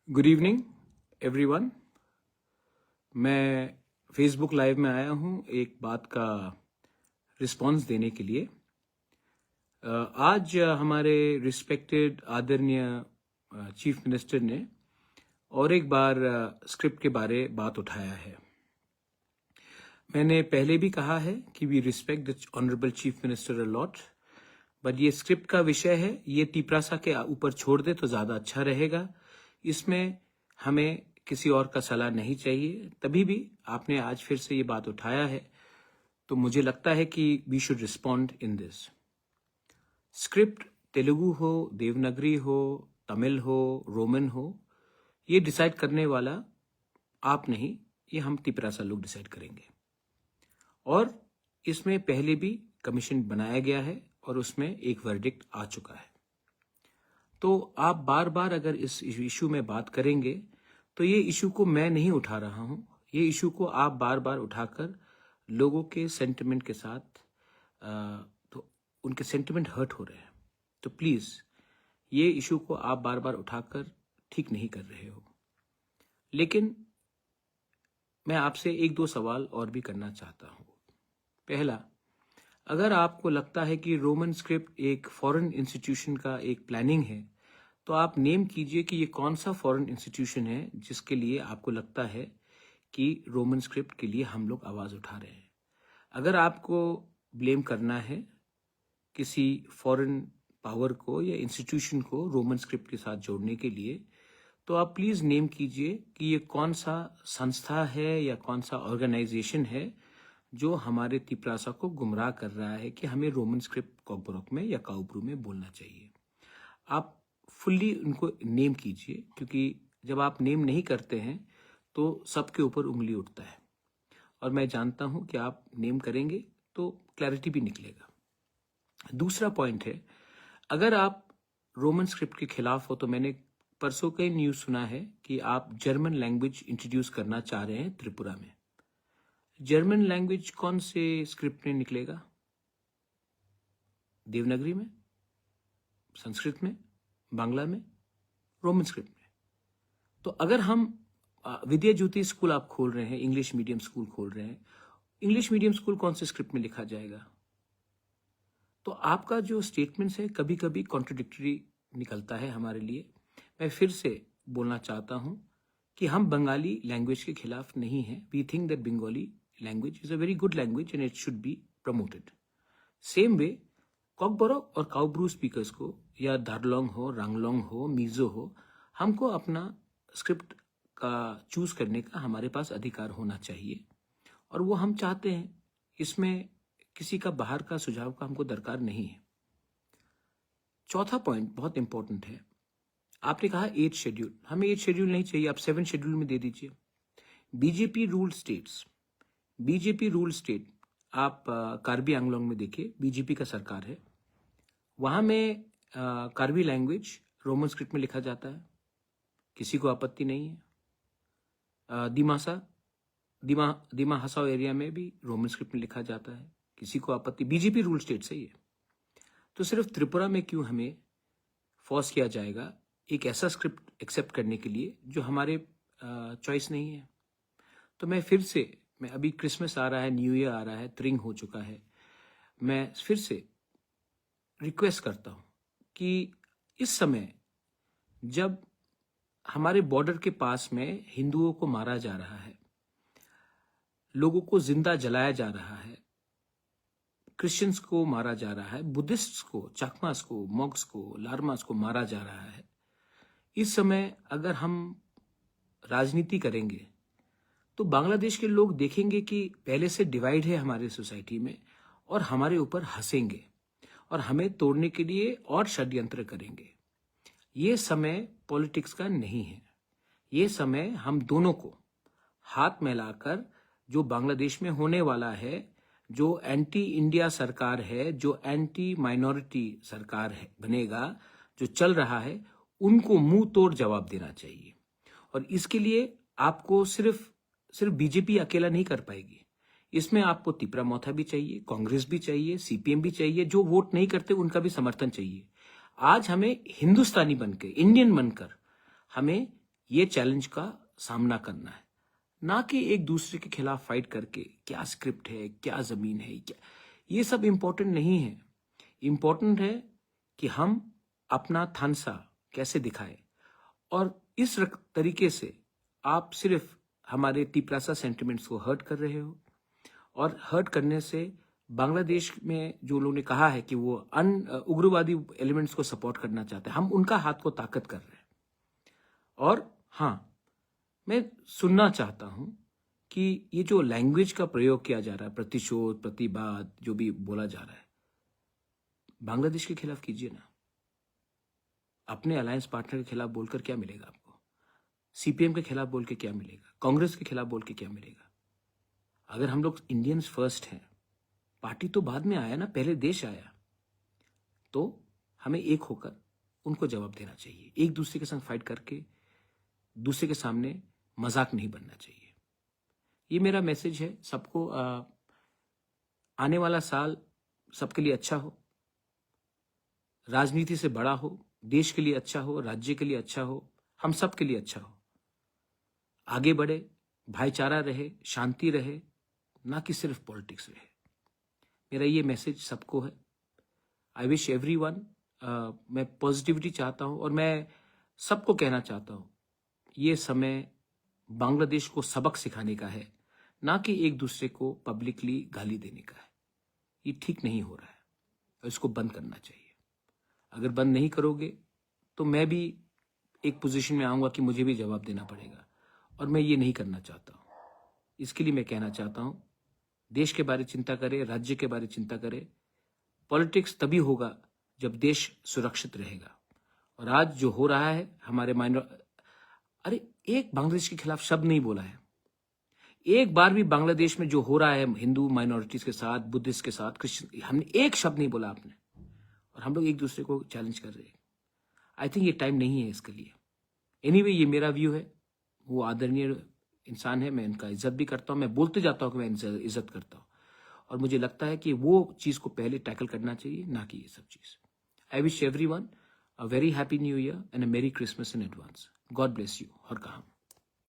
Good evening everyone. मैं Facebook live में आया हूं एक बात का रिस्पांस देने के लिए। आज हमारे रिस्पेक्टेड आदरणीय चीफ मिनिस्टर ने और एक बार स्क्रिप्ट के बारे बात उठाया है। मैंने पहले भी कहा है कि we respect the honourable chief minister a lot, but ये स्क्रिप्ट का विषय है, ये तिपरासा के ऊपर छोड़ दे तो ज़्यादा अच्छा रहेगा। इसमें हमें किसी और का सलाह नहीं चाहिए। तभी भी आपने आज फिर से ये बात उठाया है तो मुझे लगता है कि we should respond in this. Script Telugu हो, देवनागरी हो, तमिल हो, रोमन हो, ये डिसाइड करने वाला आप नहीं, ये हम तिपरासा लोग डिसाइड करेंगे। और इसमें पहले भी कमीशन बनाया गया है और उसमें एक वर्डिक्ट आ चुका है। तो आप बार बार अगर इस इशू में बात करेंगे तो ये इशू को मैं नहीं उठा रहा हूं, ये इशू को आप बार बार उठाकर लोगों के सेंटिमेंट के साथ तो उनके सेंटिमेंट हर्ट हो रहे हैं। तो प्लीज ये इशू को आप बार बार उठाकर ठीक नहीं कर रहे हो। लेकिन मैं आपसे एक दो सवाल और भी करना चाहता हूं। पहला, अगर आपको लगता है कि रोमन स्क्रिप्ट एक फॉरेन इंस्टीट्यूशन का एक प्लानिंग है तो आप नेम कीजिए कि ये कौन सा फॉरेन इंस्टीट्यूशन है जिसके लिए आपको लगता है कि रोमन स्क्रिप्ट के लिए हम लोग आवाज उठा रहे हैं। अगर आपको ब्लेम करना है किसी फॉरेन पावर को या इंस्टीट्यूशन को रोमन स्क्रिप्ट के साथ जोड़ने के लिए, तो आप प्लीज नेम कीजिए कि ये कौन सा संस्था है या कौन सा ऑर्गेनाइजेशन है जो हमारे तिपरासा को गुमराह कर रहा है कि हमें रोमन स्क्रिप्ट कॉकबोरोक में या काउब्रू में बोलना चाहिए। आप फुल्ली उनको नेम कीजिए, क्योंकि जब आप नेम नहीं करते हैं तो सबके ऊपर उंगली उठता है। और मैं जानता हूं कि आप नेम करेंगे तो क्लैरिटी भी निकलेगा। दूसरा पॉइंट है, अगर आप रोमन स्क्रिप्ट के खिलाफ हो तो मैंने परसों कई न्यूज सुना है कि आप जर्मन लैंग्वेज इंट्रोड्यूस करना चाह रहे हैं त्रिपुरा में। जर्मन लैंग्वेज कौन से स्क्रिप्ट में निकलेगा? देवनागरी में, संस्कृत में, बांग्ला में, रोमन स्क्रिप्ट में। तो अगर हम विद्या ज्योति स्कूल आप खोल रहे हैं, इंग्लिश मीडियम स्कूल खोल रहे हैं, इंग्लिश मीडियम स्कूल कौन से स्क्रिप्ट में लिखा जाएगा? तो आपका जो स्टेटमेंट्स है कभी कभी कॉन्ट्रडिक्टरी निकलता है हमारे लिए। मैं फिर से बोलना चाहता हूं कि हम बंगाली लैंग्वेज के खिलाफ नहीं हैं। We think that Bengali language is a very good language and it should be promoted. Same way Kokborok और काउब्रू स्पीकर्स को, या दार्लोंग हो, रांगलोंग हो, मीजो हो, हमको अपना स्क्रिप्ट का चूज करने का हमारे पास अधिकार होना चाहिए और वो हम चाहते हैं। इसमें किसी का बाहर का सुझाव का हमको दरकार नहीं है। चौथा पॉइंट बहुत इंपॉर्टेंट है। आपने कहा 8 शेड्यूल, हमें 8 शेड्यूल नहीं चाहिए, आप 7 शेड्यूल में दे दीजिए। BJP rule states, BJP rule state, आप कार्बी आंगलोंग में देखिए, बीजेपी का सरकार है, वहां में कार्बी लैंग्वेज रोमन स्क्रिप्ट में लिखा जाता है, किसी को आपत्ति नहीं है। दिमा हसाओ एरिया में भी रोमन स्क्रिप्ट में लिखा जाता है, किसी को आपत्ति, बीजेपी रूल स्टेट से ही है। तो सिर्फ त्रिपुरा में क्यों हमें फोर्स किया जाएगा एक ऐसा स्क्रिप्ट एक्सेप्ट करने के लिए जो हमारे चॉइस नहीं है? तो मैं फिर से, मैं अभी क्रिसमस आ रहा है, न्यू ईयर आ रहा है, त्रिंग हो चुका है, मैं फिर से रिक्वेस्ट करता हूं कि इस समय जब हमारे बॉर्डर के पास में हिंदुओं को मारा जा रहा है, लोगों को जिंदा जलाया जा रहा है, क्रिश्चियंस को मारा जा रहा है, बुद्धिस्ट्स को, चाकमास को, मॉक्स को, लारमास को मारा जा रहा है, इस समय अगर हम राजनीति करेंगे तो बांग्लादेश के लोग देखेंगे कि पहले से डिवाइड है हमारे सोसाइटी में और हमारे ऊपर हंसेंगे और हमें तोड़ने के लिए और षड्यंत्र करेंगे। ये समय पॉलिटिक्स का नहीं है, ये समय हम दोनों को हाथ मिलाकर, जो बांग्लादेश में होने वाला है, जो एंटी इंडिया सरकार है, जो एंटी माइनॉरिटी सरकार है बनेगा, जो चल रहा है, उनको मुंह तोड़ जवाब देना चाहिए। और इसके लिए आपको सिर्फ बीजेपी अकेला नहीं कर पाएगी, इसमें आपको तिपरा मोथा भी चाहिए, कांग्रेस भी चाहिए, सीपीएम भी चाहिए, जो वोट नहीं करते उनका भी समर्थन चाहिए। आज हमें हिंदुस्तानी बनकर, इंडियन बनकर हमें ये चैलेंज का सामना करना है, ना कि एक दूसरे के खिलाफ फाइट करके क्या स्क्रिप्ट है, क्या जमीन है, क्या, ये सब इंपॉर्टेंट नहीं है। इंपॉर्टेंट है कि हम अपना थानसा कैसे दिखाएं। और इस तरीके से आप सिर्फ हमारे टिप्रासा सेंटिमेंट्स को हर्ट कर रहे हो, और हर्ट करने से बांग्लादेश में जो लोगों ने कहा है कि वो उग्रवादी एलिमेंट्स को सपोर्ट करना चाहते हैं, हम उनका हाथ को ताकत कर रहे हैं। और हाँ, मैं सुनना चाहता हूं कि ये जो लैंग्वेज का प्रयोग किया जा रहा है, प्रतिशोध, प्रतिवाद, जो भी बोला जा रहा है, बांग्लादेश के खिलाफ कीजिए ना। अपने अलायंस पार्टनर के खिलाफ बोलकर क्या मिलेगा आपको? सीपीएम के खिलाफ बोल के क्या मिलेगा? कांग्रेस के खिलाफ बोल के क्या मिलेगा? अगर हम लोग इंडियंस फर्स्ट हैं, पार्टी तो बाद में आया ना, पहले देश आया, तो हमें एक होकर उनको जवाब देना चाहिए। एक दूसरे के संग फाइट करके दूसरे के सामने मजाक नहीं बनना चाहिए। ये मेरा मैसेज है सबको। आने वाला साल सबके लिए अच्छा हो, राजनीति से बड़ा हो, देश के लिए अच्छा हो, राज्य के लिए अच्छा हो, हम सब के लिए अच्छा हो। आगे बढ़े, भाईचारा रहे, शांति रहे, ना कि सिर्फ पॉलिटिक्स रहे। मेरा ये मैसेज सबको है। आई विश एवरीवन, मैं पॉजिटिविटी चाहता हूं, और मैं सबको कहना चाहता हूं, ये समय बांग्लादेश को सबक सिखाने का है, ना कि एक दूसरे को पब्लिकली गाली देने का है। ये ठीक नहीं हो रहा है और इसको बंद करना चाहिए। अगर बंद नहीं करोगे तो मैं भी एक पोजीशन में आऊंगा कि मुझे भी जवाब देना पड़ेगा, और मैं ये नहीं करना चाहता हूं। इसके लिए मैं कहना चाहता हूं, देश के बारे में चिंता करें, राज्य के बारे में चिंता करें। पॉलिटिक्स तभी होगा जब देश सुरक्षित रहेगा। और आज जो हो रहा है, हमारे अरे एक बांग्लादेश के खिलाफ शब्द नहीं बोला है। एक बार भी बांग्लादेश में जो हो रहा है हिंदू माइनॉरिटीज के साथ, बुद्धिस्ट के साथ, क्रिश्चियन, हमने एक शब्द नहीं बोला आपने, और हम लोग एक दूसरे को चैलेंज कर रहे हैं। आई थिंक ये टाइम नहीं है इसके लिए। एनीवे, ये मेरा व्यू है। वो आदरणीय इंसान है, मैं इनका इज्जत भी करता हूं, मैं बोलते जाता हूं कि मैं इनसे इज्जत करता हूं, और मुझे लगता है कि वो चीज को पहले टैकल करना चाहिए, ना कि ये सब चीज। I wish everyone a very happy new year and अ मेरी Christmas in advance. God bless you. और कहा